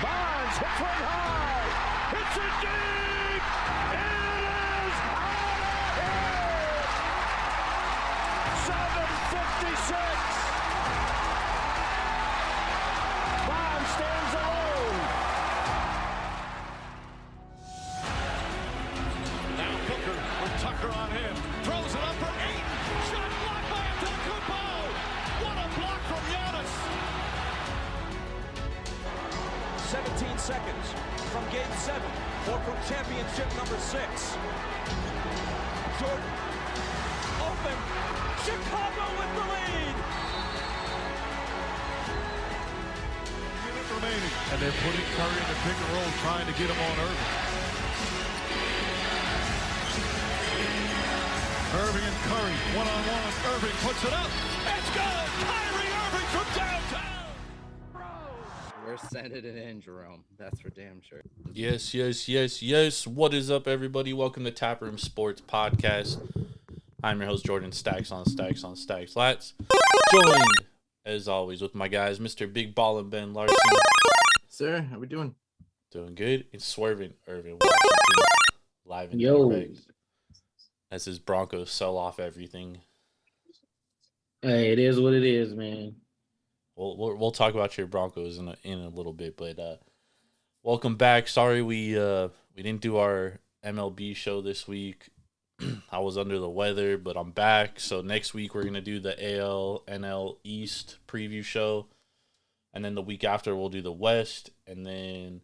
Bonds hits one high. Hits it deep. It is out of here. 7:56. Bonds stands alone. Now Booker with Tucker on him. Throws it up for 8. Shot blocked by Antetokounmpo. What a block from Giannis. 17 seconds from Game 7 or from championship number 6. Jordan open. Chicago with the lead. Minute remaining. And they're putting Curry in the pick and roll, trying to get him on Irving. Irving and Curry, one-on-one. Irving puts it up. It's good. Kyrie Irving from downtown. We're sending it in, Jerome. That's for damn sure. Yes. What is up, everybody? Welcome to Taproom Sports Podcast. I'm your host, Jordan Stacks on Stacks Lats. Joined, as always, with my guys, Mr. Big Ball and Ben Larson. Sir, how we doing? Doing good. It's Swerving Irvin Washington, live in direct. As his Broncos sell off everything. Hey, it is what it is, man. We'll talk about your Broncos in a little bit, but welcome back. Sorry we didn't do our MLB show this week. I was under the weather, but I'm back. So next week we're gonna do the AL NL East preview show, and then the week after we'll do the West, and then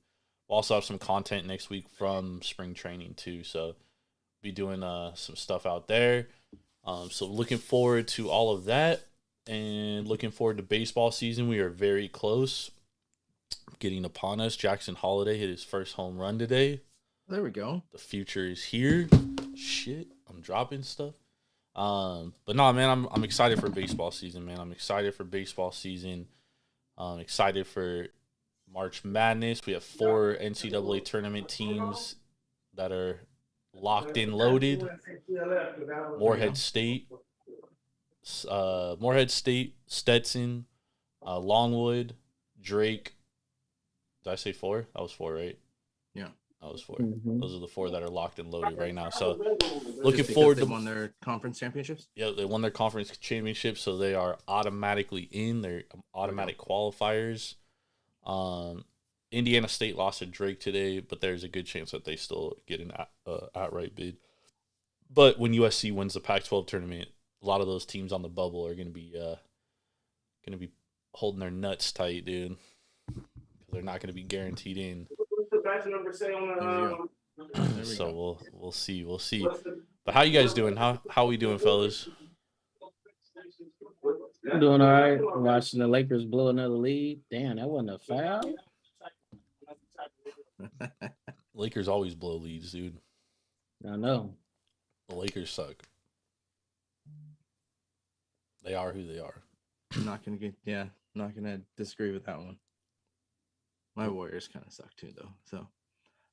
we'll also have some content next week from spring training too. So be doing some stuff out there. So looking forward to all of that. And looking forward to baseball season. We are very close getting upon us. Jackson Holiday hit his first home run today. There we go. The future is here. Shit, I'm dropping stuff. But no, man, I'm excited for baseball season, man. I'm excited for baseball season. I'm excited for March Madness. We have 4 NCAA tournament teams that are locked in, loaded. Morehead State, Stetson, Longwood, Drake. Did I say 4? That was 4, right? Yeah. That was 4. Mm-hmm. Those are the 4 that are locked and loaded right now. So looking forward to. They won their conference championships? Yeah, they won their conference championship, so they are automatically in. They're automatic qualifiers. Indiana State lost to Drake today, but there's a good chance that they still get an outright bid. But when USC wins the Pac-12 tournament, a lot of those teams on the bubble are going to be holding their nuts tight, dude, because they're not going to be guaranteed in. So we'll see. But how you guys doing? How we doing, fellas? I'm doing all right. Watching the Lakers blow another lead. Damn, that wasn't a foul. Lakers always blow leads, dude. I know. The Lakers suck. They are who they are. I'm not gonna disagree with that one. My Warriors kind of suck too, though. So,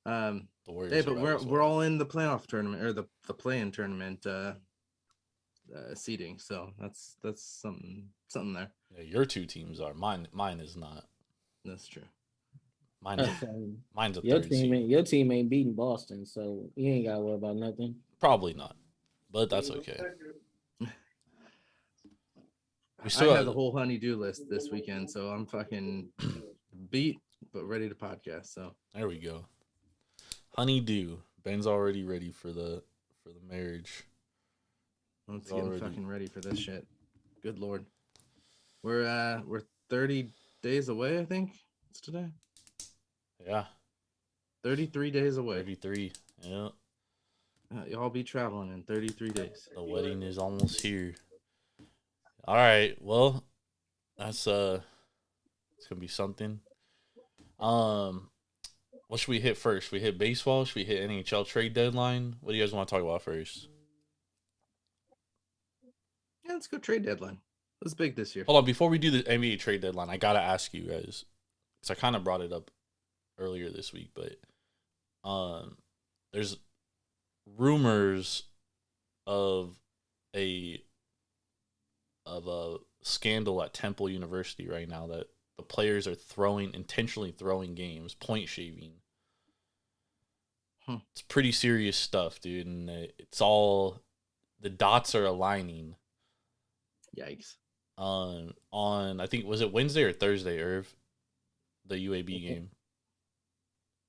The Warriors. hey, but we're all in the playoff tournament or the play-in tournament seeding. So that's something there. Yeah, your 2 teams are. Mine is not. That's true. Mine's a Your third seed. your team ain't beating Boston, so you ain't got to worry about nothing. Probably not, but that's okay. I have the whole honey-do list this weekend, so I'm fucking beat but ready to podcast. So there we go. Honeydew. Ben's already ready for the marriage. let's get fucking ready for this shit. Good Lord, we're 30 days away. I think it's today. Yeah, 33 days away. 33. Yeah, Y'all be traveling in 33 days. the wedding is almost here. All right, well, that's it's gonna be something. What should we hit first? Should we hit baseball? Should we hit NHL Trade Deadline? What do you guys want to talk about first? Yeah, let's go trade deadline. It was big this year. Hold on, before we do the NBA Trade Deadline, I gotta ask you guys, because I kind of brought it up earlier this week, but there's rumors of a scandal at Temple University right now that the players are intentionally throwing games, point shaving. It's pretty serious stuff, dude, and it's all the dots are aligning. Yikes. On I think, was it Wednesday or Thursday, Irv? The UAB game.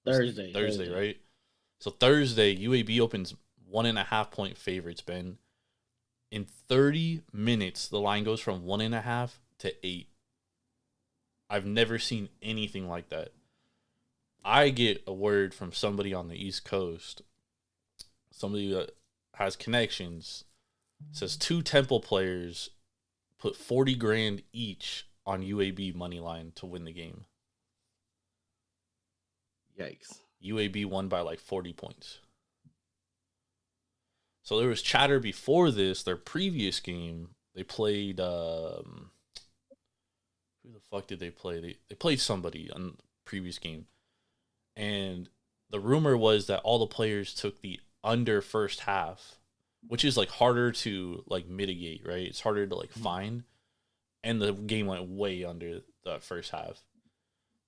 Thursday, right? So Thursday, UAB opens 1.5 point favorites, Ben. In 30 minutes, the line goes from 1.5 to 8. I've never seen anything like that. I get a word from somebody on the East Coast, somebody that has connections, says 2 Temple players put 40 grand each on UAB money line to win the game. Yikes. UAB won by like 40 points. So there was chatter before this, their previous game, they played, who the fuck did they play? They played somebody on the previous game. And the rumor was that all the players took the under first half, which is like harder to like mitigate, right? It's harder to like find. And the game went way under the first half.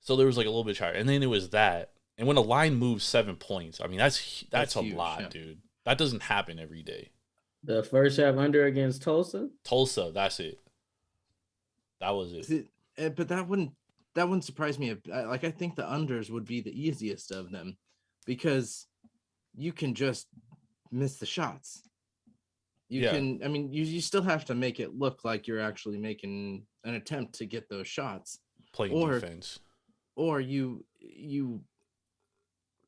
So there was like a little bit of chatter. And then it was that. And when a line moves 7 points, I mean, that's a huge, lot, yeah. dude. That doesn't happen every day. The first half under against Tulsa? Tulsa, that's it. That was it. But that wouldn't surprise me. I think the unders would be the easiest of them because you can just miss the shots. You still have to make it look like you're actually making an attempt to get those shots. Playing defense. Or you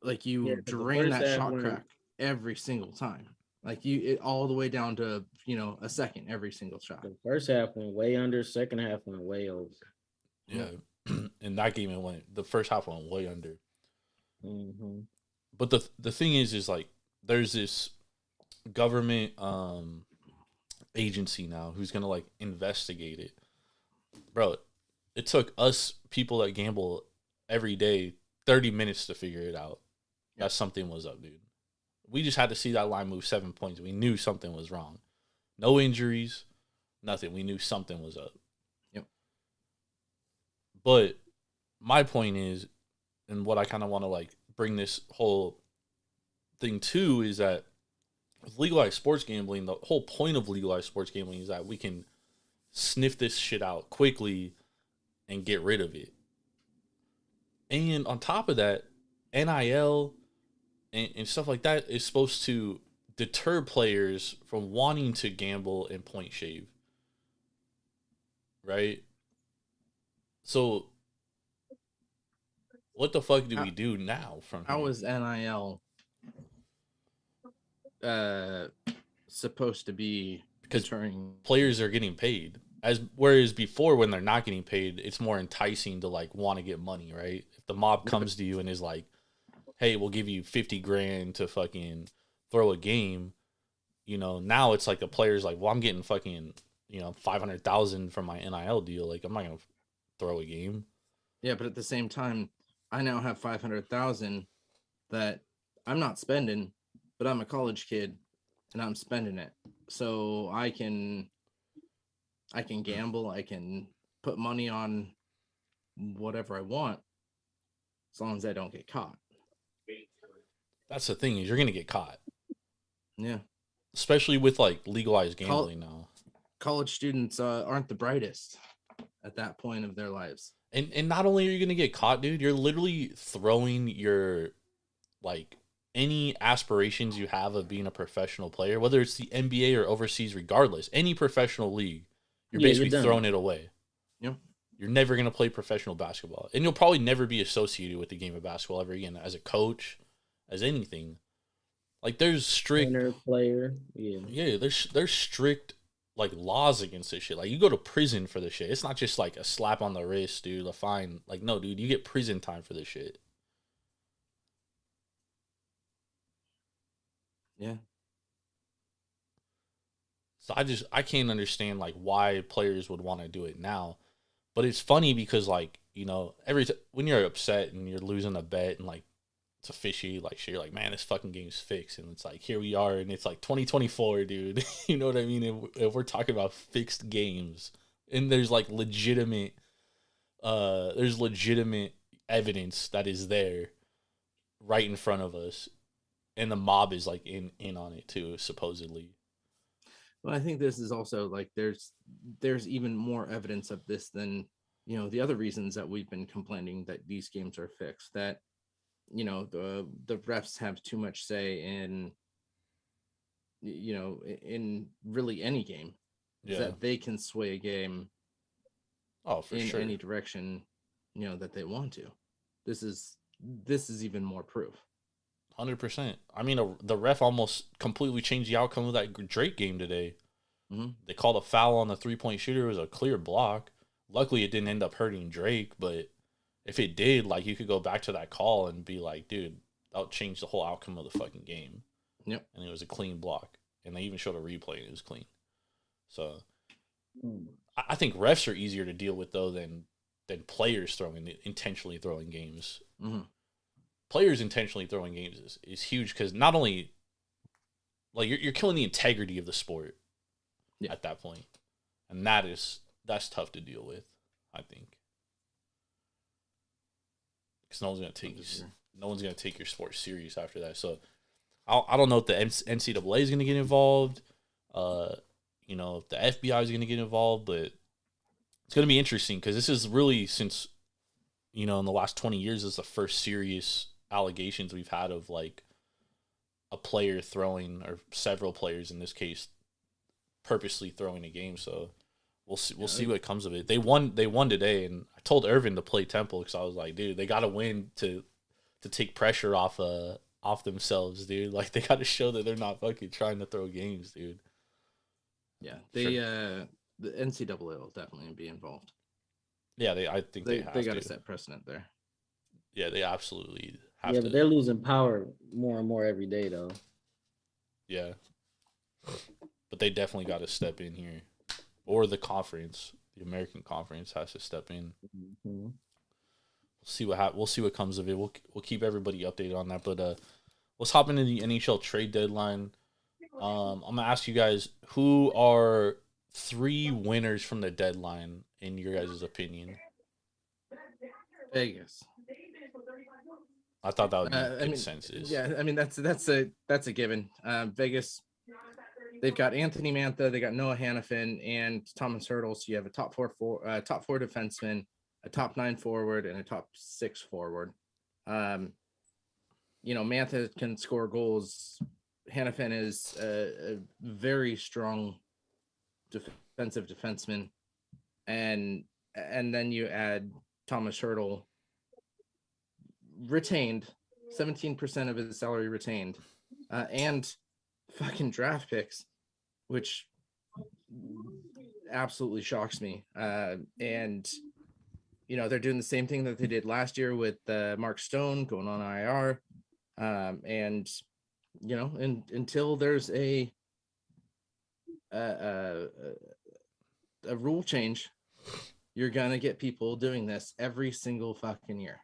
drain that shot crack every single time. Like all the way down to, a second every single shot. The first half went way under, second half went way over. Yeah. In that game, the first half went way under. Mm-hmm. But the thing is like, there's this government agency now who's going to like investigate it. Bro, it took us people that gamble every day 30 minutes to figure it out. That something was up, dude. We just had to see that line move 7 points. We knew something was wrong. No injuries, nothing. We knew something was up. Yep. But my point is, and what I kind of want to like bring this whole thing to, is that with legalized sports gambling, the whole point of legalized sports gambling is that we can sniff this shit out quickly and get rid of it. And on top of that, NIL and stuff like that is supposed to deter players from wanting to gamble and point shave. Right? So what the fuck do we do now from here? How is NIL supposed to be deterring? Players are getting paid. Whereas before, when they're not getting paid, it's more enticing to like want to get money, right? If the mob comes to you and is like, hey, we'll give you 50 grand to fucking throw a game, now it's like the player's like, well, I'm getting fucking, 500,000 from my NIL deal. Like, I'm not going to throw a game. Yeah, but at the same time, I now have 500,000 that I'm not spending, but I'm a college kid and I'm spending it. So I can gamble. I can put money on whatever I want as long as I don't get caught. That's the thing, is you're going to get caught. Yeah. Especially with like legalized gambling now. College students aren't the brightest at that point of their lives. And not only are you going to get caught, dude, you're literally throwing your, like, any aspirations you have of being a professional player, whether it's the NBA or overseas, regardless, any professional league, you're basically throwing it away. Yeah. You're never going to play professional basketball. And you'll probably never be associated with the game of basketball ever again as a coach, as anything. Like, there's strict player. Yeah, there's strict like laws against this shit. Like, you go to prison for this shit. It's not just like a slap on the wrist, dude, a fine. Like, no, dude, you get prison time for this shit. Yeah. So I can't understand like why players would want to do it now. But it's funny because like, when you're upset and you're losing a bet and like it's a fishy, like shit, you're like, man, this fucking game's fixed. And it's like, here we are. And it's like 2024, dude. You know what I mean? If we're talking about fixed games and there's like legitimate there's legitimate evidence that is there right in front of us, and the mob is like in on it too, supposedly. Well, I think this is also like there's even more evidence of this than the other reasons that we've been complaining that these games are fixed. That the refs have too much say in in really any game. Yeah. That they can sway a game For in sure. any direction that they want to. This is even more proof. 100%. I mean, the ref almost completely changed the outcome of that Drake game today. Mm-hmm. They called a foul on the 3-point shooter. It was a clear block. Luckily, it didn't end up hurting Drake, but if it did, like, you could go back to that call and be like, dude, that'll change the whole outcome of the fucking game. Yep. And it was a clean block. And they even showed a replay, and it was clean. So, I think refs are easier to deal with, though, than players intentionally throwing games. Mm-hmm. Players intentionally throwing games is huge because not only like you're killing the integrity of the sport at that point, and that's tough to deal with, I think, because no one's gonna take your sport serious after that. So I don't know if the NCAA is gonna get involved, if the FBI is gonna get involved, but it's gonna be interesting because this is really since in the last 20 years is the first serious allegations we've had of like a player throwing, or several players in this case, purposely throwing a game. So we'll see what comes of it. They won today, and I told Irvin to play Temple because I was like, dude, they got to win to take pressure off themselves, dude. Like they got to show that they're not fucking trying to throw games, dude. Yeah, the NCAA will definitely be involved. Yeah, I think they got to set precedent there. Yeah, they absolutely have Yeah, to. but they're losing power more and more every day, though. Yeah. But they definitely got to step in here. Or the conference, the American Conference has to step in. Mm-hmm. We'll see what comes of it. We'll keep everybody updated on that. But let's hop into the NHL Trade Deadline. I'm going to ask you guys, who are 3 winners from the deadline in your guys' opinion? Vegas. I thought that would be consensus. I mean that's a given. Vegas, they've got Anthony Mantha, they got Noah Hannafin, and Thomas Hurdle. So you have a top four defenseman, a top 9 forward, and a top 6 forward. Mantha can score goals. Hannafin is a very strong defensive defenseman, and then you add Thomas Hurdle, retained 17% of his salary retained, and fucking draft picks, which absolutely shocks me. And they're doing the same thing that they did last year with Mark Stone going on IR, and until there's a rule change, you're gonna get people doing this every single fucking year.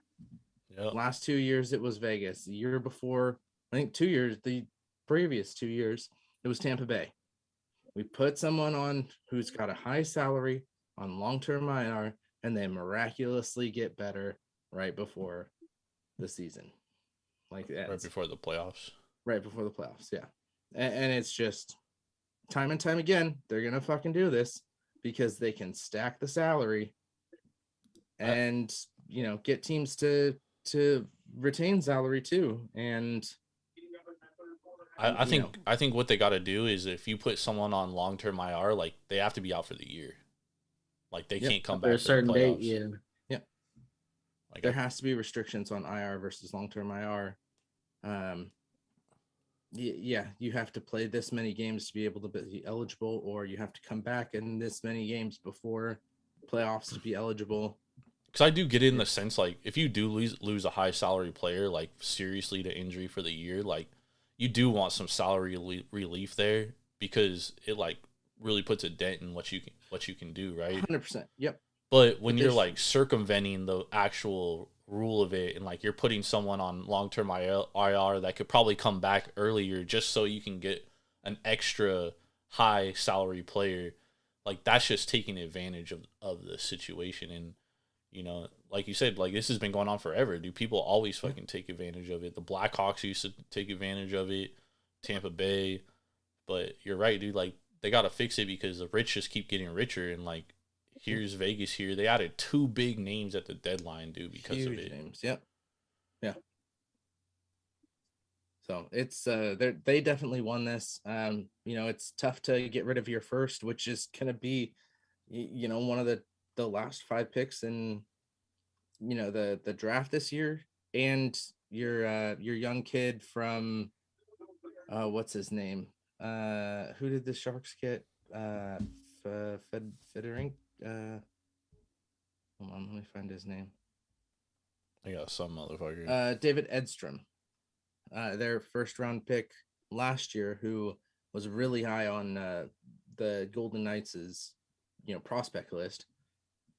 Yep. Last 2 years it was Vegas. The year before, I think the previous 2 years, it was Tampa Bay. We put someone on who's got a high salary on long-term IR, and they miraculously get better right before the season. Like that. Right before the playoffs. Right before the playoffs, yeah. And it's just time and time again, they're gonna fucking do this because they can stack the salary and get teams to retain salary too. And I think what they got to do is if you put someone on long-term IR, like they have to be out for the year. Like they can't come back for a certain date. Yeah. Like there has to be restrictions on IR versus long-term IR. You have to play this many games to be able to be eligible, or you have to come back in this many games before playoffs to be eligible. Because I do get it in the sense, like, if you do lose a high salary player, like, seriously to injury for the year, like, you do want some salary relief there because it, like, really puts a dent in what you can do, right? 100%. Yep. But when you're, like, circumventing the actual rule of it and, like, you're putting someone on long-term IR that could probably come back earlier just so you can get an extra high salary player, like, that's just taking advantage of the situation. And You know, like you said, like this has been going on forever. Do people always fucking take advantage of it? The Blackhawks used to take advantage of it, Tampa Bay. But you're right, dude. Like they gotta fix it because the rich just keep getting richer, and like here's Vegas here. They added 2 big names at the deadline, dude, because Huge of it. names. Yep. Yeah. So it's they definitely won this. You know, it's tough to get rid of your first, which is gonna be, you know, one of the last 5 picks in, you know, the draft this year, and your young kid from what's his name? Who did the Sharks get? Federing. Hold on, let me find his name. They got some motherfucker. David Edstrom. Their first round pick last year, who was really high on the Golden Knights' prospect list.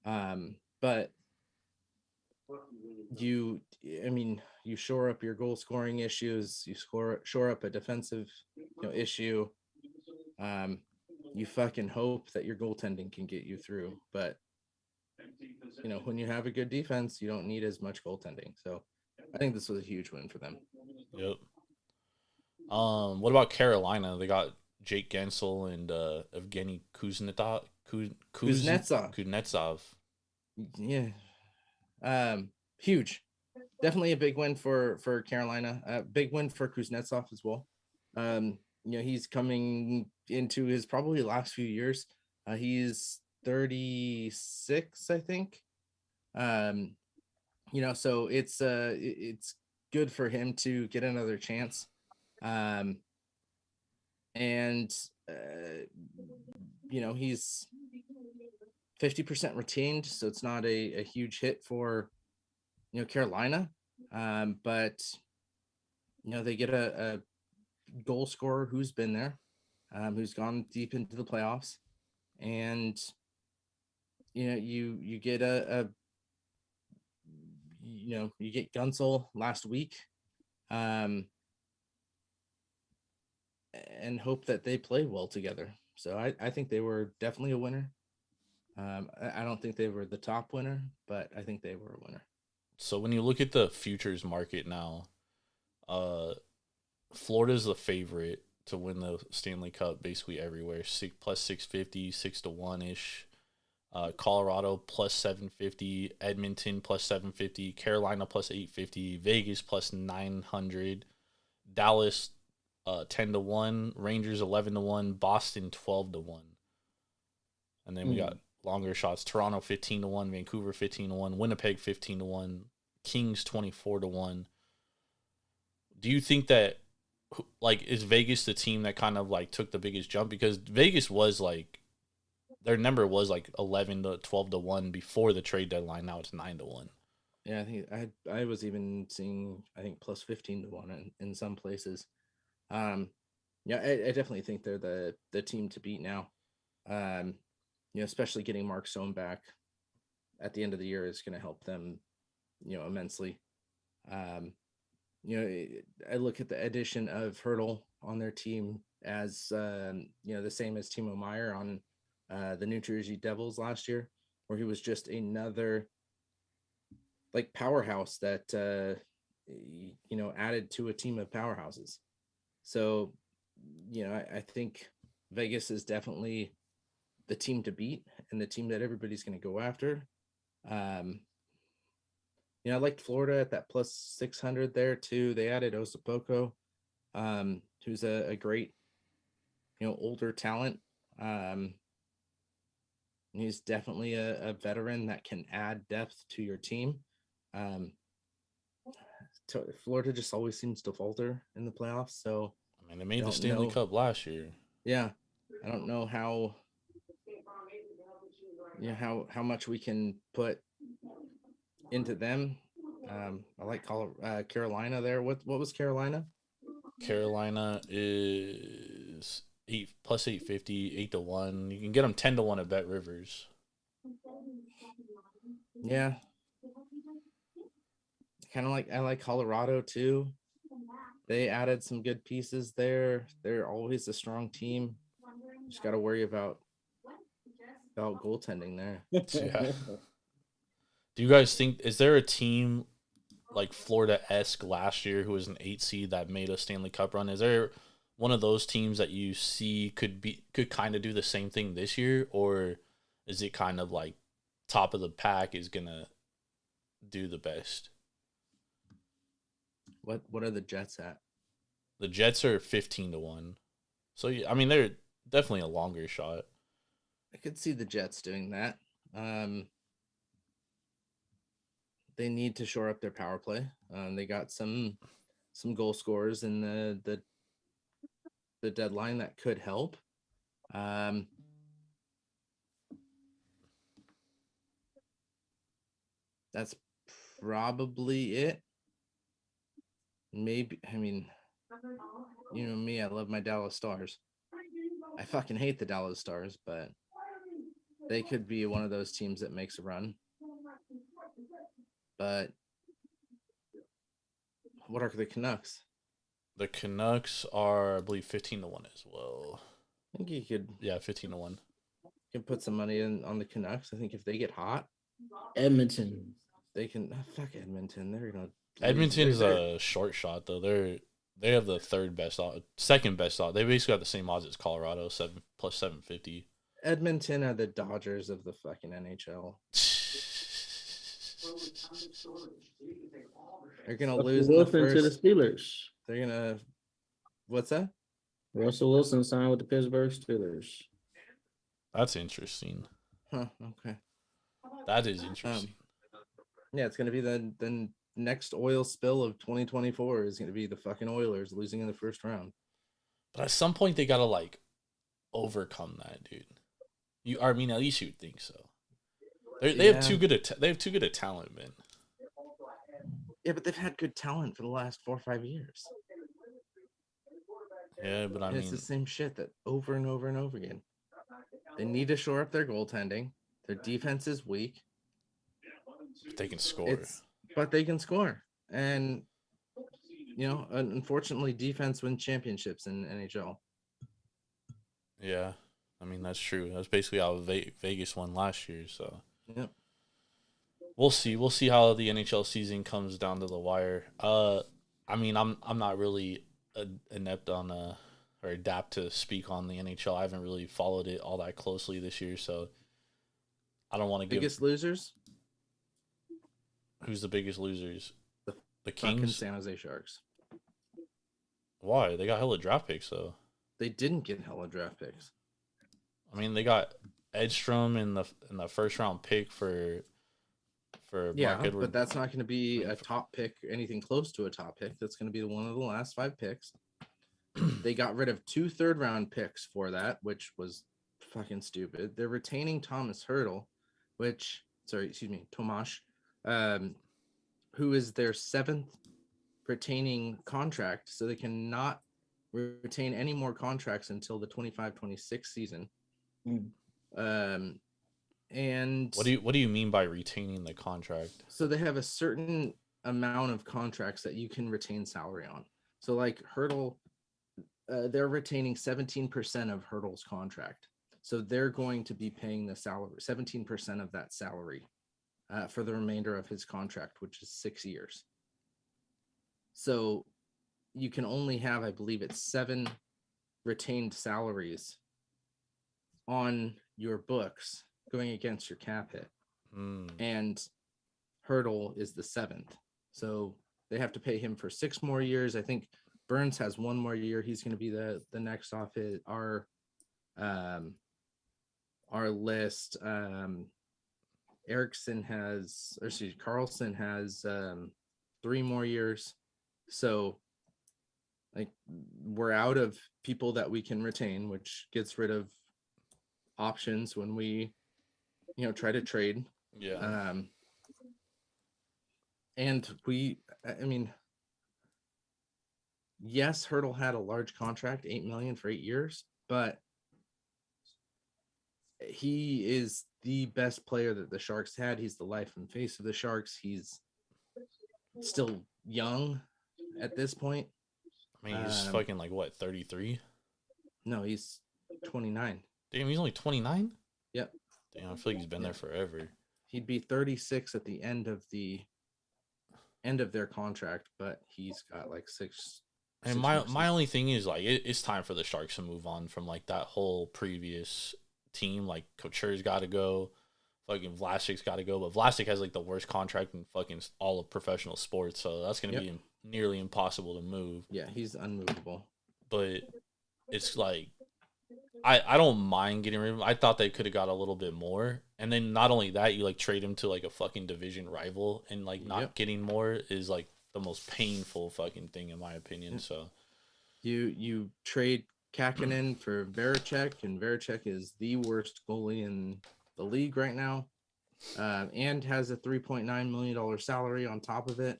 But you shore up your goal scoring issues, you shore up a defensive issue. You fucking hope that your goaltending can get you through, but when you have a good defense, you don't need as much goaltending. So I think this was a huge win for them. Yep. What about Carolina? They got Jake Gensel and Evgeny Kuznetsov. Yeah. Huge. Definitely a big win for Carolina. Big win for Kuznetsov as well. He's coming into his probably last few years. He's 36, I think. So it's good for him to get another chance. He's 50% retained, so it's not a huge hit for Carolina. But they get a goal scorer who's been there, who's gone deep into the playoffs, and you get you get Gunsel last week, and hope that they play well together. So I think they were definitely a winner. I don't think they were the top winner, but I think they were a winner. So when you look at the futures market now, Florida's the favorite to win the Stanley Cup basically everywhere. Plus 650, 6-1 ish. Colorado plus 750, Edmonton plus 750, Carolina plus 850, Vegas plus 900, Dallas 10-1, Rangers 11-1, Boston 12-1. And then we got longer shots: Toronto 15-1, Vancouver 15-1, Winnipeg 15-1, Kings 24-1. Do you think that, like, is Vegas the team that kind of like took the biggest jump? Because Vegas was like, their number was like 11 to 12-1 before the trade deadline. Now it's 9-1. Yeah, I think I was even seeing, I think, plus 15-1 in some places. I definitely think they're the team to beat now. Especially getting Mark Stone back at the end of the year is going to help them, immensely. I look at the addition of Hurdle on their team as, the same as Timo Meier on the New Jersey Devils last year, where he was just another like powerhouse that, added to a team of powerhouses. So, I think Vegas is definitely the team to beat and the team that everybody's going to go after. I liked Florida at that plus 600 there too. They added Osipoko, who's a great, older talent. He's definitely a veteran that can add depth to your team. Florida just always seems to falter in the playoffs. So I mean, they made the Stanley Cup last year. Yeah, I don't know how much we can put into them. I like Carolina there. What was Carolina? Carolina is plus 850, 8-1. You can get them 10-1 at Bet Rivers. Yeah. Kind of like, I like Colorado too. They added some good pieces there. They're always a strong team. Just got to worry about goaltending there. Yeah. Do you guys think, is there a team like Florida-esque last year who was an 8 seed that made a Stanley Cup run? Is there one of those teams that you see could kind of do the same thing this year, or is it kind of like top of the pack is gonna do the best? What are the Jets at? The Jets are 15-1, so I mean they're definitely a longer shot. I could see the Jets doing that. They need to shore up their power play. They got some goal scorers in the deadline that could help. That's probably it. Maybe, I mean, you know me, I love my Dallas Stars. I fucking hate the Dallas Stars, but they could be one of those teams that makes a run. But what are the Canucks? The Canucks are, I believe, 15-1 as well. I think you could 15-1. can put some money in on the Canucks. I think if they get hot, Edmonton. they can fuck Edmonton. They're gonna Edmonton's a short shot though. They have the second best odds. They basically got the same odds as Colorado, 750. Edmonton are the Dodgers of the fucking NHL. They're gonna lose in the Wilson to the first. Steelers. They're gonna. What's that? Russell Wilson signed with the Pittsburgh Steelers. That's interesting. Huh. Okay. That is interesting. Yeah, it's gonna be the next oil spill of 2024 is gonna be the fucking Oilers losing in the first round. But at some point they gotta like overcome that, dude. I mean, at least you'd think so. They have too good a talent, man. Yeah, but they've had good talent for the last 4 or 5 years. Yeah, but I mean, it's the same shit that over and over and over again. They need to shore up their goaltending. Their defense is weak. they can score. But they can score. And, you know, unfortunately, defense wins championships in NHL. Yeah, I mean, that's true. That's basically how Vegas won last year. So Yep. We'll see. We'll see how the NHL season comes down to the wire. I mean, I'm not really inept on or adapt to speak on the NHL. I haven't really followed it all that closely this year, so I don't want to give. Biggest losers? Who's the biggest losers? The Fucking Kings. San Jose Sharks. Why? They got hella draft picks though. They didn't get hella draft picks. I mean, they got Edstrom in the first round pick for Mark Edwards. But that's not going to be a top pick, anything close to a top pick. That's going to be one of the last 5 picks. They got rid of 2 third-round picks for that, which was fucking stupid. They're retaining Tomas Hertl, Tomash, who is their 7th retaining contract, so they cannot retain any more contracts until the 25-26 season. And what do you mean by retaining the contract? So they have a certain amount of contracts that you can retain salary on. So like Hertl, they're retaining 17% of Hertl's contract. So they're going to be paying the salary, 17% of that salary for the remainder of his contract, which is 6 years. So you can only have, I believe it's 7 retained salaries on your books going against your cap hit. And Hertl is the 7th. So they have to pay him for 6 more years. I think Burns has 1 more year. He's going to be the next off our list. Carlson has 3 more years. So like we're out of people that we can retain, which gets rid of options when we try to trade. And I mean, yes, Hertl had a large contract, $8 million for 8 years, but he is the best player that the Sharks had. He's the life and face of the Sharks. He's still young at this point. I mean, he's fucking like what, 33? No, he's 29. Damn, he's only 29? Yep. Damn, I feel like he's been there forever. he'd be 36 at the end of their contract, but he's got like six. And my only thing is like it's time for the Sharks to move on from like that whole previous team. Like Couture's got to go, fucking Vlasic's got to go, but Vlasic has like the worst contract in fucking all of professional sports, so that's gonna be nearly impossible to move. Yeah, he's unmovable. But it's like I don't mind getting rid of him. I thought they could have got a little bit more, and then not only that, you like trade him to like a fucking division rival, and like not getting more is like the most painful fucking thing in my opinion. So you trade Kakkonen for Varacek, and Varacek is the worst goalie in the league right now, and has a $3.9 million salary on top of it.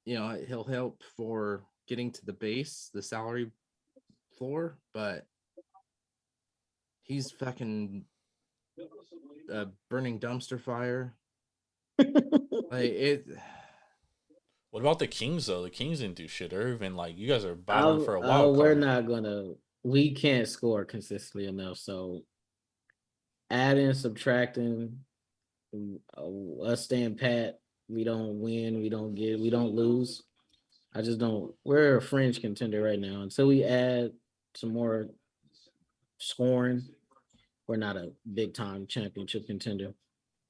He'll help for getting to the base, the salary floor, but he's fucking burning dumpster fire. What about the Kings though? The Kings didn't do shit. Irvin, like you guys are battling for a wild card. We can't score consistently enough. So adding, subtracting, us staying pat, we don't win, we don't lose. We're a fringe contender right now. Until we add some more scoring, we're not a big time championship contender.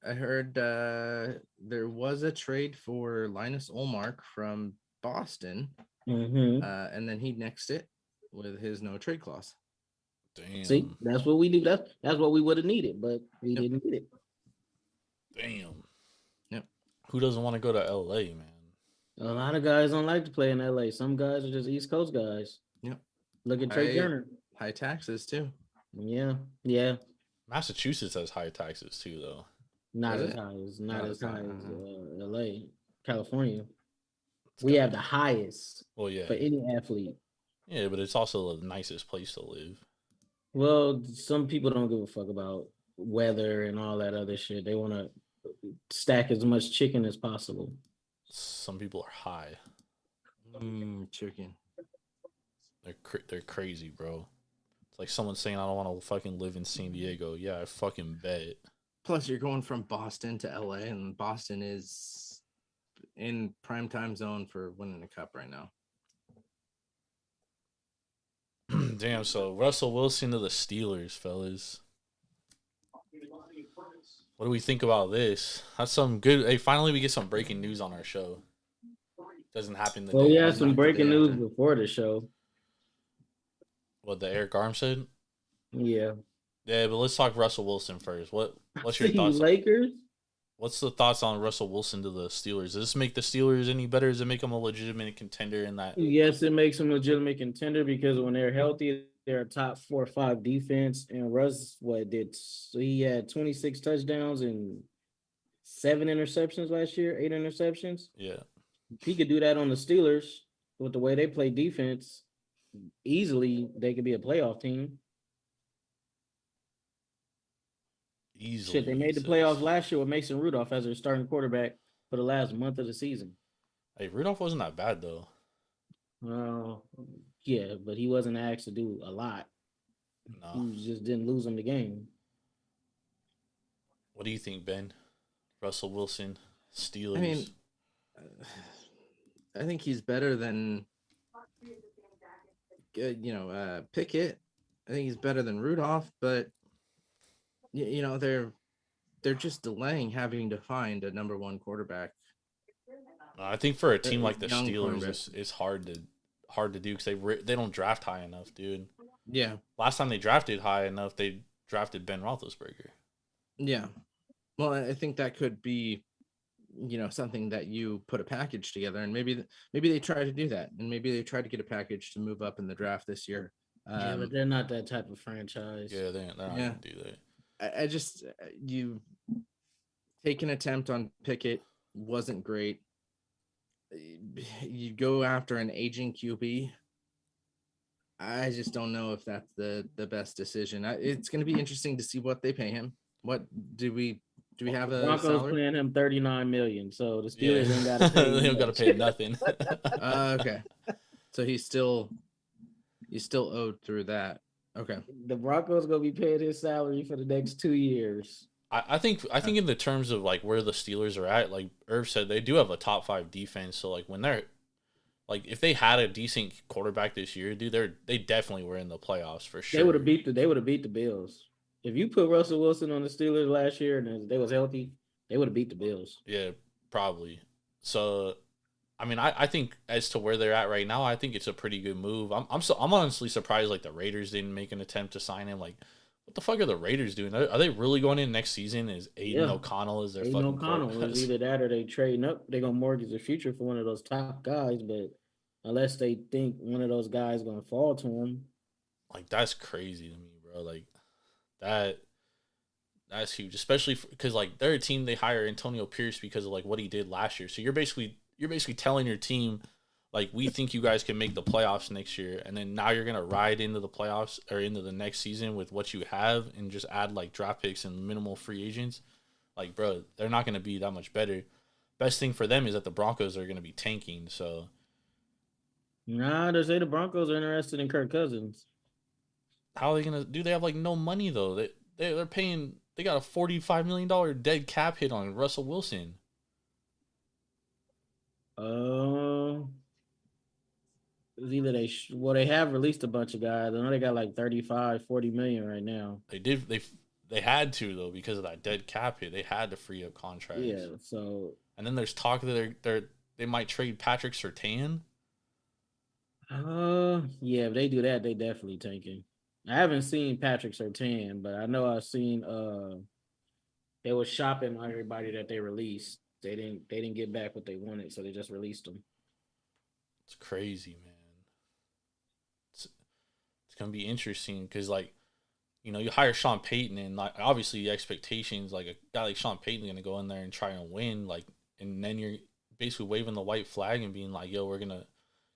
I heard there was a trade for Linus Ullmark from Boston, and then he nixed it with his no trade clause. Damn. See, that's what we do. That's what we would have needed, but we didn't get it. Damn. Yep. Who doesn't want to go to LA, man? A lot of guys don't like to play in LA. Some guys are just East Coast guys. Yep. Look at Trey Turner. High taxes too. Yeah. Massachusetts has high taxes too, though. Not as high as LA, California. We have the highest. Well, yeah. For any athlete. Yeah, but it's also the nicest place to live. Well, some people don't give a fuck about weather and all that other shit. They want to stack as much chicken as possible. Some people are high. Chicken. They're crazy, bro. It's like someone saying, I don't want to fucking live in San Diego. Yeah, I fucking bet. Plus, you're going from Boston to LA, and Boston is in prime time zone for winning a cup right now. Damn, so Russell Wilson to the Steelers, fellas. What do we think about this? That's some good. Hey, finally we get some breaking news on our show. Doesn't happen the day. Well, we had some breaking news before the show. What the Eric Arm said? Yeah. Yeah, but let's talk Russell Wilson first. What's your thoughts? Lakers? What's the thoughts on Russell Wilson to the Steelers? Does this make the Steelers any better? Does it make them a legitimate contender in that? Yes, it makes them a legitimate contender because when they're healthy, they're a top 4 or 5 defense. And Russ, so he had 26 touchdowns and 7 interceptions last year, 8 interceptions. Yeah. If he could do that on the Steelers with the way they play defense, easily they could be a playoff team. Easily. Shit, they made the playoffs last year with Mason Rudolph as their starting quarterback for the last month of the season. Hey, Rudolph wasn't that bad though. Yeah, but he wasn't asked to do a lot. No. He just didn't lose them the game. What do you think, Ben? Russell Wilson, Steelers. I mean, I think he's better than Pickett. I think he's better than Rudolph, but they're just delaying having to find a number 1 quarterback. I think for a team like the Steelers, it's hard to do because they don't draft high enough, dude. Yeah. Last time they drafted high enough, they drafted Ben Roethlisberger. Yeah. Well, I think that could be, something that you put a package together, and maybe they try to do that, and maybe they try to get a package to move up in the draft this year. Yeah, but they're not that type of franchise. Yeah, they're not gonna do that. I just you take an attempt on Pickett wasn't great. You go after an aging QB. I just don't know if that's the best decision. It's going to be interesting to see what they pay him. What do we have a Broncos salary? paying him $39 million, so the Steelers ain't got to pay. They don't got to pay nothing. Okay, so he's still owed through that. Okay, The Broncos gonna be paying his salary for the next 2 years. I think in the terms of like where the Steelers are at, like Irv said, they do have a top 5 defense. So like when they're like if they had a decent quarterback this year, dude, they definitely were in the playoffs for sure. They would have beat the Bills. If you put Russell Wilson on the Steelers last year and they was healthy, they would have beat the Bills. Yeah, probably. So I mean, I think as to where they're at right now, I think it's a pretty good move. I'm honestly surprised like the Raiders didn't make an attempt to sign him. Like, what the fuck are the Raiders doing? Are they really going in next season? Is Aiden O'Connell is their Aiden fucking O'Connell is either that or they trading up. They're gonna mortgage the future for one of those top guys, but unless they think one of those guys gonna fall to them, like that's crazy to me, bro. Like that's huge, especially because like they're a team they hire Antonio Pierce because of like what he did last year. So you're basically telling your team like we think you guys can make the playoffs next year, and then now you're gonna ride into the playoffs or into the next season with what you have and just add like draft picks and minimal free agents. Like, bro, they're not gonna be that much better. Best thing for them is that the Broncos are gonna be tanking. So, nah, they say the Broncos are interested in Kirk Cousins. how are they gonna do? They have like no money though. They're paying. They got a $45 million dead cap hit on Russell Wilson. It's either they have released a bunch of guys. I know they got like 35, 40 million right now. They had to though because of that dead cap hit. They had to free up contracts. Yeah, so and then there's talk that they might trade Patrick Surtain. yeah, if they do that, they definitely tanking. I haven't seen Patrick Surtain, but I know I've seen they were shopping on everybody that they released. They didn't get back what they wanted, so they just released them. It's crazy, man. It's gonna be interesting because like, you know, you hire Sean Payton and like obviously the expectations like a guy like Sean Payton gonna go in there and try and win like, and then you're basically waving the white flag and being like, yo, we're gonna.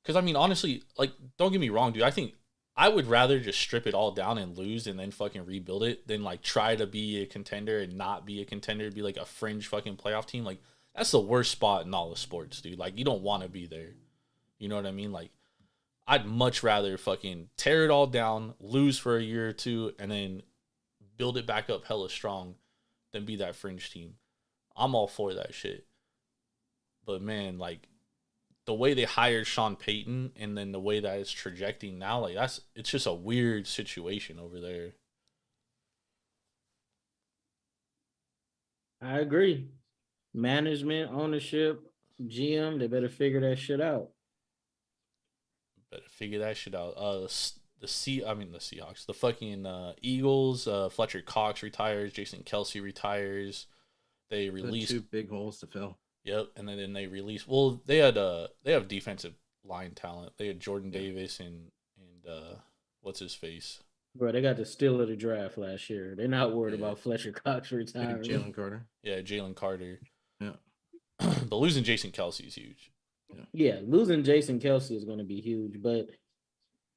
Because I mean, honestly, like, don't get me wrong, dude. I think I would rather just strip it all down and lose and then fucking rebuild it than like try to be a contender and not be a contender, be like a fringe fucking playoff team. Like that's the worst spot in all of sports, dude. Like you don't want to be there. You know what I mean? Like I'd much rather fucking tear it all down, lose for a year or two, and then build it back up hella strong than be that fringe team. I'm all for that shit. But man, like the way they hired Sean Payton and then the way that it's trajecting now, like it's just a weird situation over there. I agree. Management, ownership, GM, they better figure that shit out. Better figure that shit out. The Seahawks, the fucking Eagles. Fletcher Cox retires. Jason Kelsey retires. They released 2 big holes to fill. Yep, and then they released. Well, they have defensive line talent. They had Jordan Davis and what's his face. Bro, they got the steal of the draft last year. They're not worried about Fletcher Cox retiring. Jalen Carter. Yeah, Jalen Carter. Yeah. But losing Jason Kelsey is huge. Yeah, losing Jason Kelsey is going to be huge. But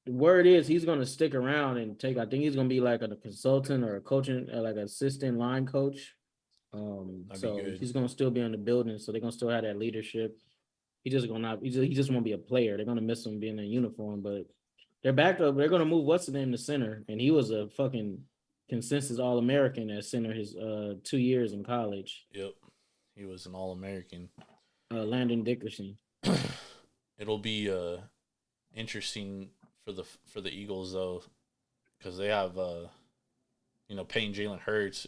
the word is he's going to stick around and take. I think he's going to be like a consultant or a coaching, like an assistant line coach. So he's going to still be in the building. So they're going to still have that leadership. He just won't be a player. They're going to miss him being in uniform, but they're back up. They're going to move what's the name to center, and he was a fucking consensus All-American at center his 2 years in college. Yep, he was an All-American. Landon Dickerson. It'll be interesting for the Eagles though, because they have paying Jalen Hurts.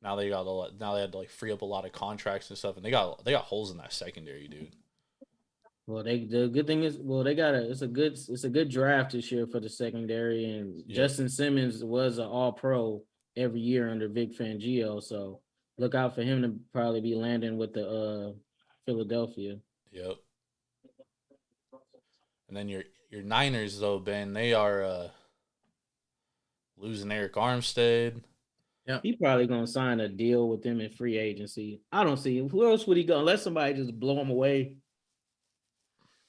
Now they got now they had to like free up a lot of contracts and stuff, and they got holes in that secondary, dude. Well, the good thing is, it's a good draft this year for the secondary, and Justin Simmons was an All-Pro every year under Vic Fangio, so look out for him to probably be landing with the Philadelphia. Yep. And then your Niners though, Ben, they are losing Eric Armstead. Yeah, he probably gonna sign a deal with them in free agency. I don't see him. Who else would he go unless somebody just blow him away?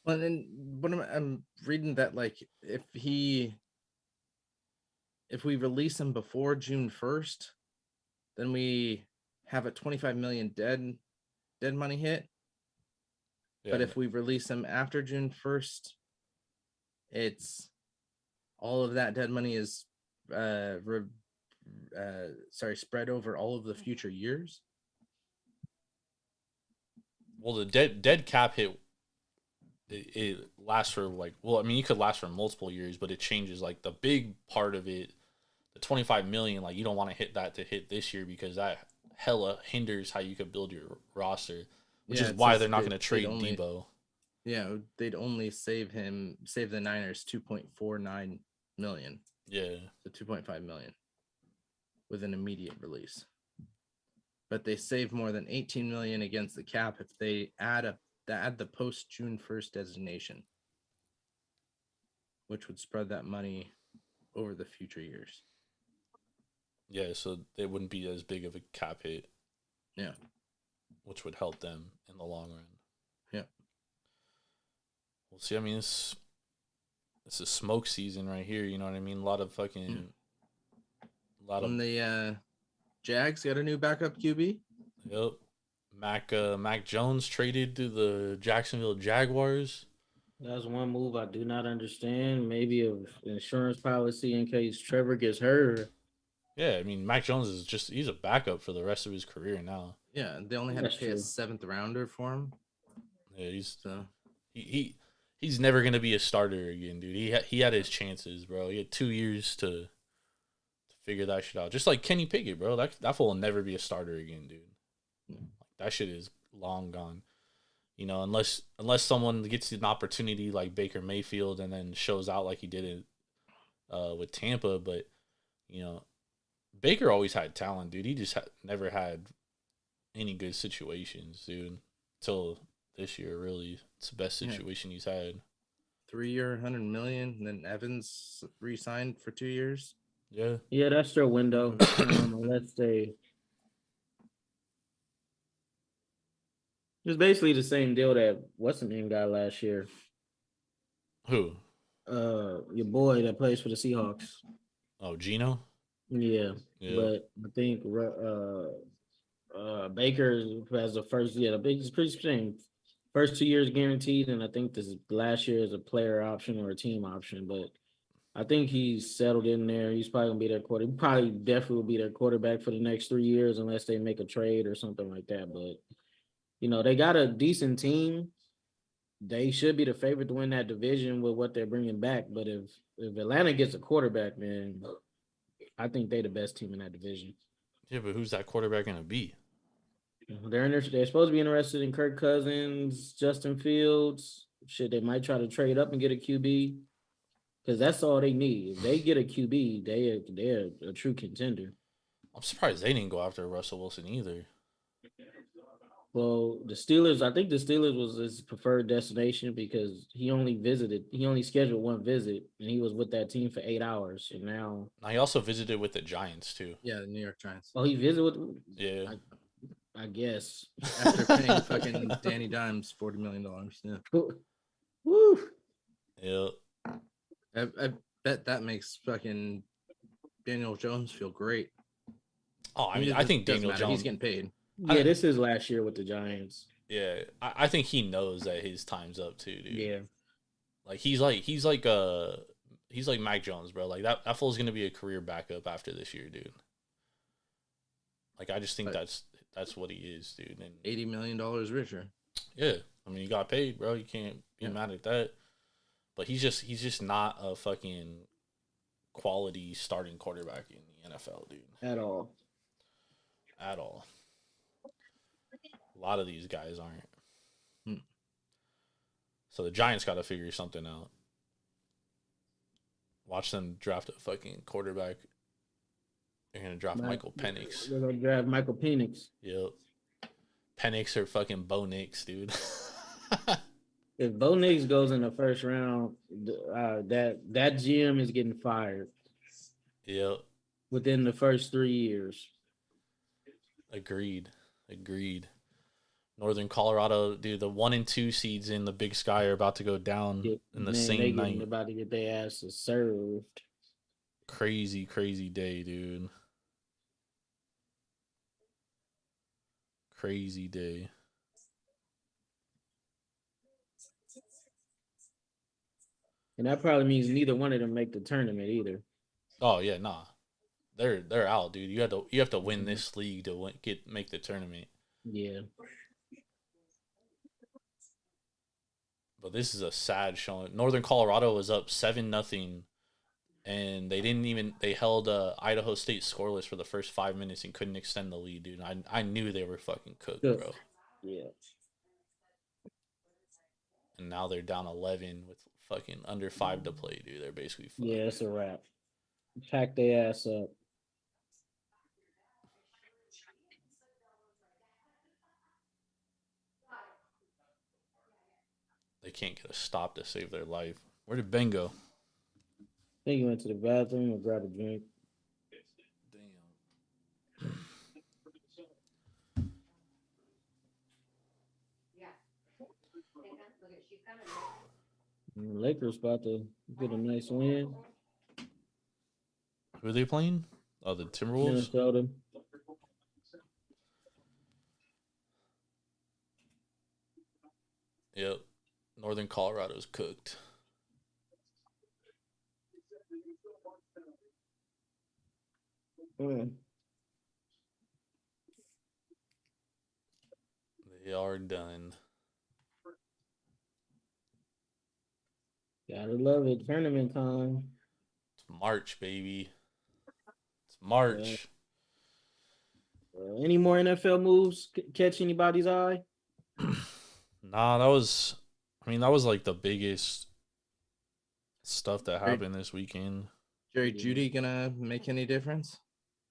Well, then what I'm reading that like if we release him before June 1st, then we have a 25 million dead money hit. Yeah. But if we release him after June 1st, it's all of that dead money is spread over all of the future years. Well, the dead cap hit, it lasts for like, well, I mean, you could last for multiple years, but it changes. Like the big part of it, the 25 million, like you don't want to hit that to hit this year because that hella hinders how you could build your roster, which is why they're not going to trade Debo. Yeah, they'd only save the Niners 2.49 million. Yeah, so 2.5 million with an immediate release. But they save more than 18 million against the cap if they add the post June 1st designation, which would spread that money over the future years. Yeah, so it wouldn't be as big of a cap hit. Yeah. Which would help them in the long run. Yeah. We'll see. I mean, it's a smoke season right here. You know what I mean? A lot of the Jags got a new backup QB. Yep. Mac Jones traded to the Jacksonville Jaguars. That's one move I do not understand. Maybe an insurance policy in case Trevor gets hurt. Yeah, I mean, Mac Jones he's a backup for the rest of his career now. Yeah, they only had to pay a 7th rounder for him. Yeah, he's never gonna be a starter again, dude. He had his chances, bro. He had 2 years to figure that shit out. Just like Kenny Pickett, bro. That fool will never be a starter again, dude. Like, that shit is long gone. You know, unless someone gets an opportunity like Baker Mayfield and then shows out like he did it with Tampa, but you know, Baker always had talent, dude. He just never had any good situations, dude. Until this year, really, it's the best situation he's had. 3-year, $100 million, and then Evans re-signed for 2 years. Yeah, that's their window. Unless they. It's basically the same deal that what's the name got last year. Who? Your boy that plays for the Seahawks. Oh, Geno. Yeah, but I think Baker has the first. Yeah, the biggest pretty same. First 2 years guaranteed, and I think this last year is a player option or a team option. But I think he's settled in there. He's probably gonna be their quarter. He probably definitely will be their quarterback for the next 3 years, unless they make a trade or something like that. But you know, they got a decent team. They should be the favorite to win that division with what they're bringing back. But if Atlanta gets a quarterback, man, I think they're the best team in that division. Yeah, but who's that quarterback gonna be? They're supposed to be interested in Kirk Cousins, Justin Fields. Shit, they might try to trade up and get a QB because that's all they need. If they get a QB, they're a true contender. I'm surprised they didn't go after Russell Wilson either. Well, the Steelers, I think the Steelers was his preferred destination because he only scheduled one visit, and he was with that team for 8 hours. And now he also visited with the Giants too. Yeah, the New York Giants. Oh, he visited with. Yeah, I guess after paying fucking Danny Dimes $40 million. Yeah. Woo. Yeah. I bet that makes fucking Daniel Jones feel great. Oh, I mean, I think Daniel Jones, he's getting paid. Yeah, this is last year with the Giants. Yeah, I think he knows that his time's up too, dude. Yeah, like he's like Mac Jones, bro. Like that fool's gonna be a career backup after this year, dude. Like I just think that's what he is, dude. And $80 million richer. Yeah, I mean he got paid, bro. You can't be mad at that. But he's just not a fucking quality starting quarterback in the NFL, dude. At all. A lot of these guys aren't. So the Giants got to figure something out. Watch them draft a fucking quarterback. They're going to draft Michael Penix. They're going to draft Michael Penix. Yep. Penix or fucking Bo Nix, dude. If Bo Nix goes in the first round, that GM is getting fired. Yep. Within the first 3 years. Agreed. Northern Colorado, dude, the 1 and 2 seeds in the Big Sky are about to go down in the same night. They're about to get their asses served. Crazy day, dude. Crazy day. And that probably means neither one of them make the tournament either. Oh, yeah, nah. they're out, dude. You have to win this league to make the tournament. Yeah. But this is a sad showing. Northern Colorado was up 7-0, and they held Idaho State scoreless for the first 5 minutes and couldn't extend the lead, dude. I knew they were fucking cooked, Good. bro. Yeah. And now they're down 11 with fucking under 5 to play, dude. They're basically fucked. Yeah, it's a wrap. Pack their ass up. They can't get a stop to save their life. Where did Ben go? I think he went to the bathroom or grabbed a drink. Damn. And the Lakers about to get a nice win. Who are they playing? Oh, the Timberwolves? Minnesota. Yep. Northern Colorado's cooked. They are done. Gotta love it. Tournament time. It's March, baby. It's March. Any more NFL moves catch anybody's eye? Nah, that was like the biggest stuff that happened this weekend. Jerry Judy gonna make any difference?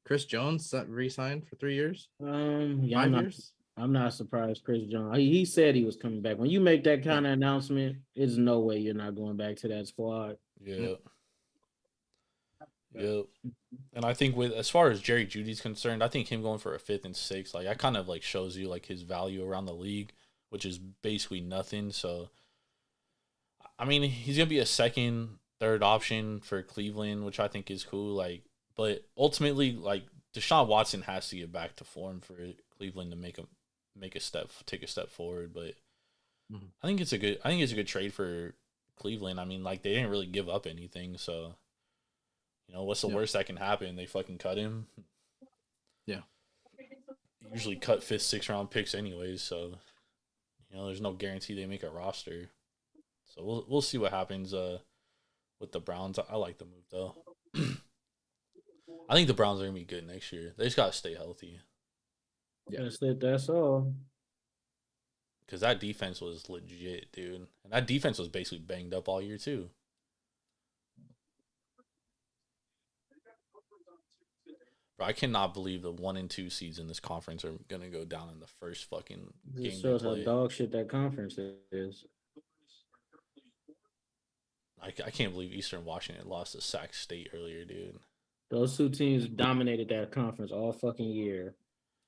Chris Jones re-signed for 3 years. Yeah, 5 years. I'm not surprised. Chris Jones. He said he was coming back. When you make that kind of announcement, there's no way you're not going back to that squad. Yeah. Yep. And I think as far as Jerry Judy's concerned, I think him going for a 5th and 6th, like, that kind of like shows you like his value around the league, which is basically nothing. So, I mean, he's gonna be a 2nd, 3rd option for Cleveland, which I think is cool. Like, but ultimately, like, Deshaun Watson has to get back to form for Cleveland to take a step forward. But I think it's a good trade for Cleveland. I mean, like, they didn't really give up anything, so. You know, what's the worst that can happen? They fucking cut him. Yeah. Usually cut 5th, 6th round picks anyways, so you know, there's no guarantee they make a roster. So we'll see what happens with the Browns. I like the move though. I think the Browns are gonna be good next year. They just gotta stay healthy. Yeah, that's all. Because that defense was legit, dude. And that defense was basically banged up all year too. I cannot believe the 1 and 2 seeds in this conference are gonna go down in the first fucking game. It shows how dog shit that conference is. I can't believe Eastern Washington lost to Sac State earlier, dude. Those two teams dominated that conference all fucking year,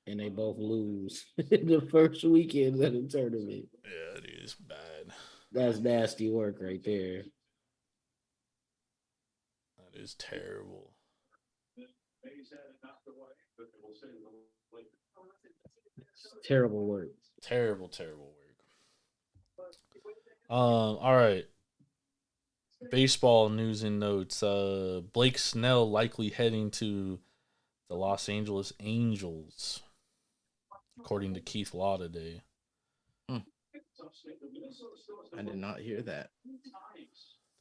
and they both lose the first weekend of the tournament. Yeah, dude, it's bad. That's nasty work right there. That is terrible. Terrible work. Terrible work. All right. Baseball news and notes. Blake Snell likely heading to the Los Angeles Angels, according to Keith Law today. I did not hear that.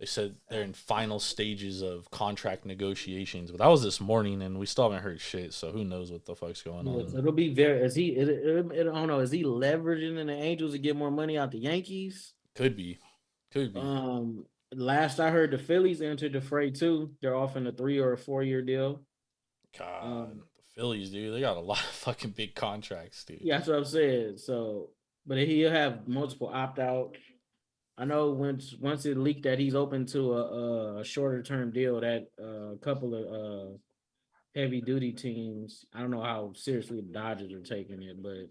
They said they're in final stages of contract negotiations, but that was this morning, and we still haven't heard shit. So who knows what the fuck's going on? It'll be very. I don't know. Is he leveraging in the Angels to get more money out the Yankees? Could be. Last I heard, the Phillies entered the fray too. They're offering a 3 or a 4 year deal. God, the Phillies, dude, they got a lot of fucking big contracts, dude. Yeah, that's what I'm saying. So, but he'll have multiple opt out. I know once it leaked that he's open to a shorter term deal, that a couple of heavy duty teams. I don't know how seriously the Dodgers are taking it, but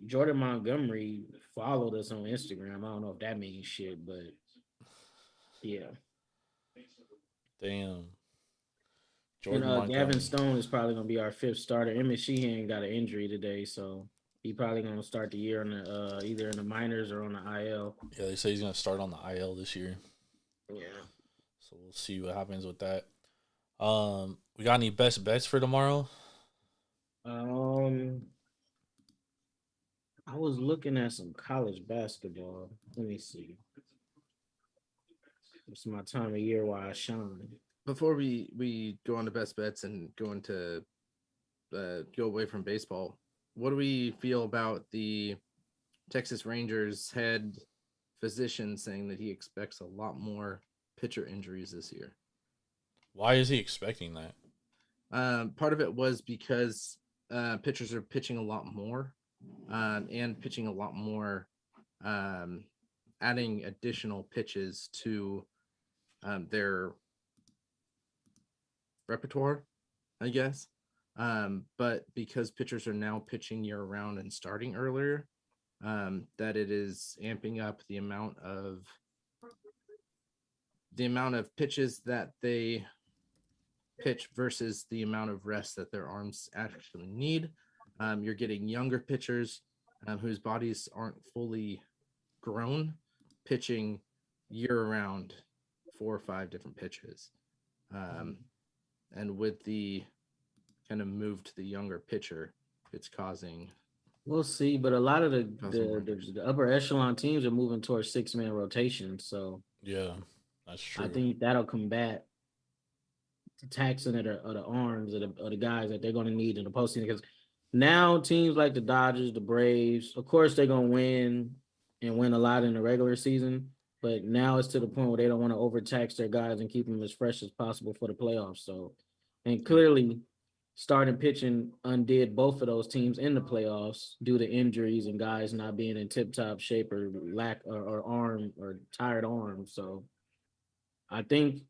Jordan Montgomery followed us on Instagram. I don't know if that means shit, but yeah. Damn. And Gavin Stone is probably gonna be our 5th starter. Emmett Sheehan got an injury today, so he probably gonna start the year on the either in the minors or on the IL. Yeah, they say he's gonna start on the IL this year. Yeah. So we'll see what happens with that. We got any best bets for tomorrow? I was looking at some college basketball. Let me see. It's my time of year where I shine. Before we go on to best bets and go into go away from baseball, what do we feel about the Texas Rangers head physician saying that he expects a lot more pitcher injuries this year? Why is he expecting that? Part of it was because pitchers are pitching a lot more and pitching a lot more, adding additional pitches to their repertoire, I guess. But because pitchers are now pitching year round and starting earlier, that it is amping up the amount of pitches that they pitch versus the amount of rest that their arms actually need. You're getting younger pitchers whose bodies aren't fully grown, pitching year round 4 or 5 different pitches. And with the kind of move to the younger pitcher, it's causing. We'll see, but a lot of the upper echelon teams are moving towards 6-man rotation. So Yeah, that's true. I think that'll combat the taxing of the arms of the guys that they're going to need in the postseason. Because now teams like the Dodgers, the Braves, of course they're going to win a lot in the regular season. But now it's to the point where they don't want to overtax their guys and keep them as fresh as possible for the playoffs. So, and clearly, starting pitching undid both of those teams in the playoffs due to injuries and guys not being in tip-top shape or lack or arm or tired arms. So, I think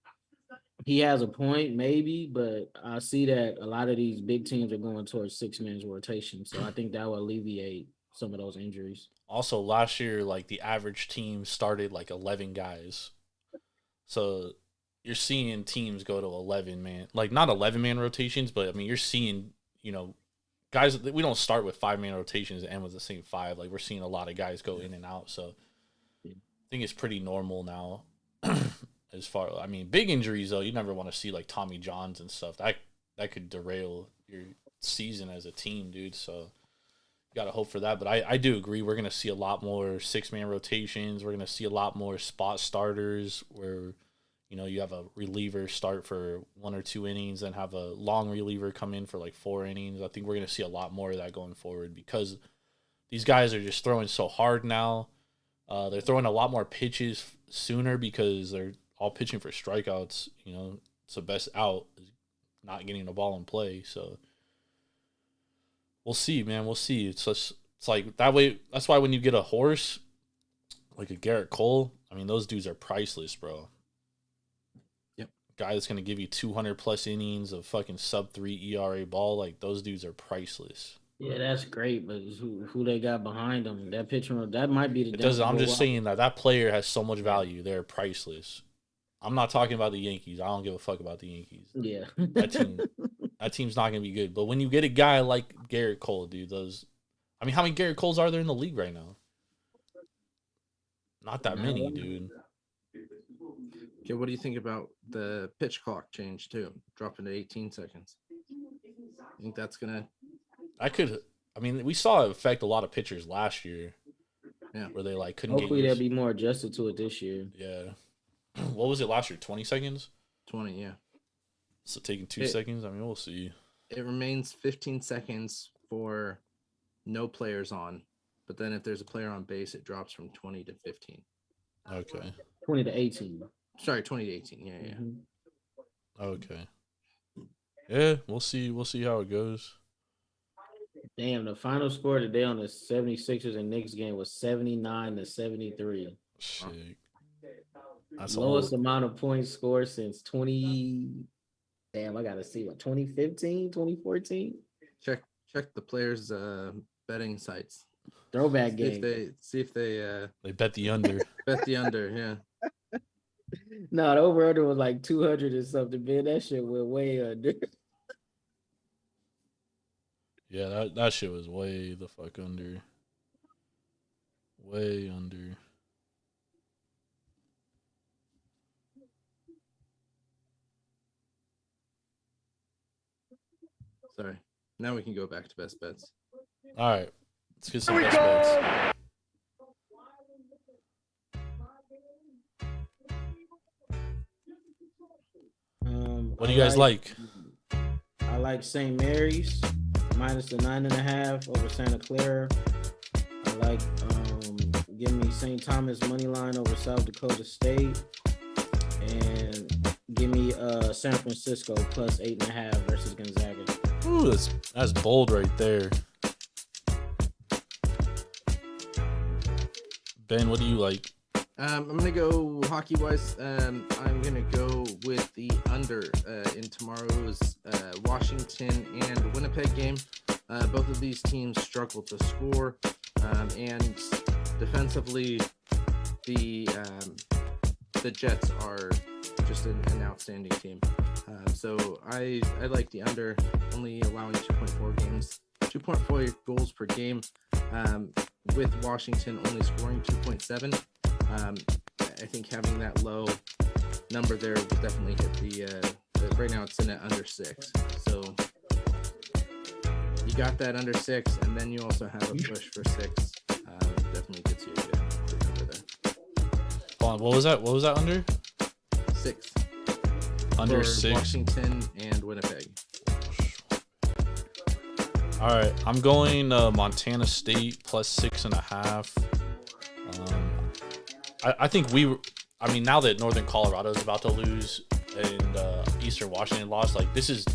he has a point, maybe, but I see that a lot of these big teams are going towards 6-man rotation. So, I think that will alleviate some of those injuries. Also, last year, like the average team started like 11 guys. So you're seeing teams go to 11-man, like not 11-man rotations, but I mean, you're seeing, guys, we don't start with 5-man rotations and end with the same 5. Like we're seeing a lot of guys go in and out. So I think it's pretty normal now. As far, I mean, big injuries though, you never want to see like Tommy Johns and stuff. That could derail your season as a team, dude. So got to hope for that. But I do agree. We're going to see a lot more 6-man rotations. We're going to see a lot more spot starters where, you have a reliever start for 1 or 2 innings and have a long reliever come in for like 4 innings. I think we're going to see a lot more of that going forward because these guys are just throwing so hard now. They're throwing a lot more pitches sooner because they're all pitching for strikeouts. It's the best out is not getting the ball in play. So we'll see, man. We'll see. It's like that way. That's why when you get a horse like a Garrett Cole, I mean, those dudes are priceless, bro. Yep. Guy that's gonna give you 200+ innings of fucking sub-3 ERA ball, like those dudes are priceless. Yeah, that's great, but who they got behind them? That pitcher, that might be the. It doesn't. I'm just saying that player has so much value. They're priceless. I'm not talking about the Yankees. I don't give a fuck about the Yankees. Yeah. That team's not going to be good. But when you get a guy like Garrett Cole, dude, how many Garrett Coles are there in the league right now? Not that many, dude. Okay, what do you think about the pitch clock change too? Dropping to 18 seconds. I think that's going to... we saw it affect a lot of pitchers last year. Yeah. Where they couldn't Hopefully they'll be more adjusted to it this year. Yeah. What was it last year? 20 seconds? 20, yeah. So taking 2 seconds? I mean, we'll see. It remains 15 seconds for no players on. But then if there's a player on base, it drops from 20 to 15. Okay. 20 to 18. Sorry, 20 to 18. Yeah, yeah. Mm-hmm. Okay. Yeah, we'll see. We'll see how it goes. Damn, the final score today on the 76ers and Knicks game was 79-73. Shit. That's lowest amount of points scored since 20. Damn, I gotta see 2015, 2014. Check the players' betting sites. Throwback game. See if they bet the under. Bet the under, yeah. No, the over under was like 200 or something, man. That shit went way under. Yeah, that shit was way the fuck under. Way under. Sorry. Now we can go back to best bets. All right. Let's get some best bets. What do you guys like? I like St. Mary's minus the 9.5 over Santa Clara. I like give me St. Thomas money line over South Dakota State, and give me San Francisco plus 8.5 versus Gonzaga. Ooh, that's bold right there. Ben, what do you like? I'm gonna go hockey wise. I'm gonna go with the under in tomorrow's Washington and Winnipeg game. Both of these teams struggle to score, and defensively, the Jets are just an outstanding team. So I like the under, only allowing 2.4 goals per game. With Washington only scoring 2.7. I think having that low number there will definitely hit the right now it's in at under 6. So you got that under 6, and then you also have a push for 6. Definitely gets you a good number there. Hold on, what was that under? 6. Under for 6. Washington and Winnipeg. All right, I'm going Montana State plus 6.5. I think now that Northern Colorado is about to lose and Eastern Washington lost, like this is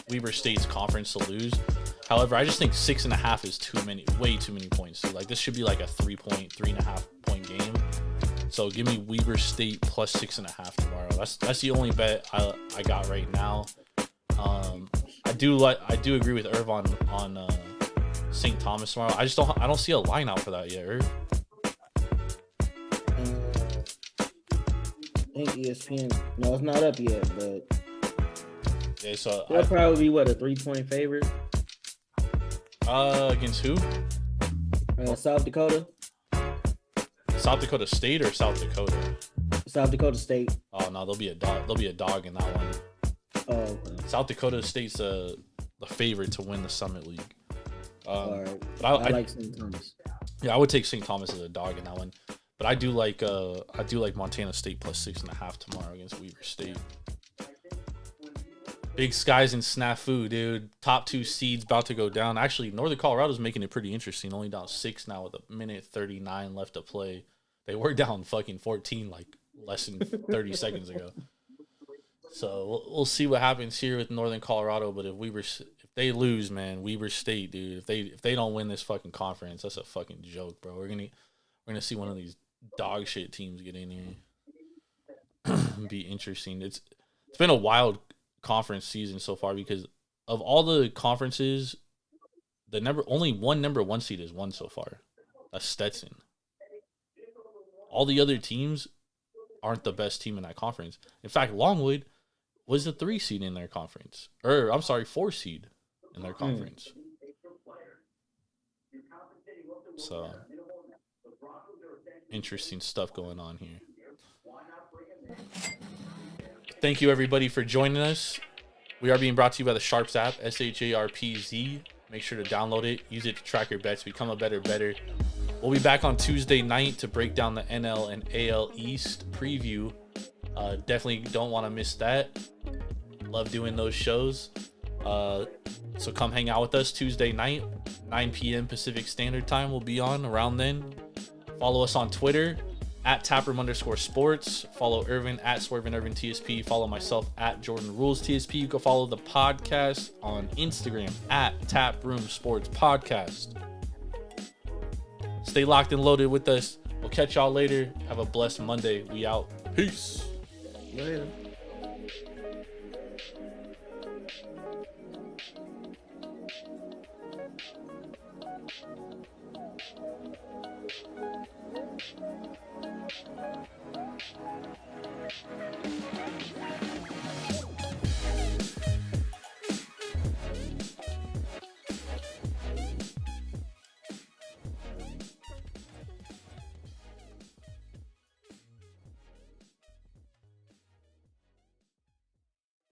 Weber State's conference to lose. However, I just think 6.5 is way too many points. So, like this should be like a 3.5 point game. So give me Weber State plus 6.5 tomorrow. That's the only bet I got right now. I do agree with Irv on St. Thomas tomorrow. I don't see a line out for that yet, Irv. I think ESPN. No, it's not up yet, but yeah, so that'll probably be a 3-point favorite. Against who? South Dakota. South Dakota State or South Dakota? South Dakota State. Oh no, there'll be a dog in that one. Oh, okay. South Dakota State's the favorite to win the Summit League. All right. But I like St. Thomas. Yeah, I would take St. Thomas as a dog in that one. But I do like Montana State plus 6.5 tomorrow against Weber State. Big skies and snafu, dude. Top 2 seeds about to go down. Actually, Northern Colorado's making it pretty interesting. Only down 6 now with 1:39 left to play. They were down fucking 14 like less than 30 seconds ago. So we'll see what happens here with Northern Colorado. But if they lose, man, Weber State, dude, if they don't win this fucking conference, that's a fucking joke, bro. We're gonna see one of these dog shit teams get in here. Be interesting. It's been a wild conference season so far because of all the conferences, only one number 1 seed is won so far. That's Stetson. All the other teams aren't the best team in that conference. In fact, Longwood was the 3 seed in their conference. 4 seed in their conference. So, interesting stuff going on here. Thank you, everybody, for joining us. We are being brought to you by the Sharps app, SHARPZ. Make sure to download it. Use it to track your bets. Become a better. We'll be back on Tuesday night to break down the NL and AL East preview. Definitely don't want to miss that. Love doing those shows. So come hang out with us Tuesday night, 9 p.m. Pacific Standard Time. We'll be on around then. Follow us on Twitter at @taproom_sports. Follow Irvin at SwervinIrvinTSP. Follow myself at Jordan Rules TSP. You can follow the podcast on Instagram at Taproom Sports Podcast. Stay locked and loaded with us. We'll catch y'all later. Have a blessed Monday. We out. Peace. Later.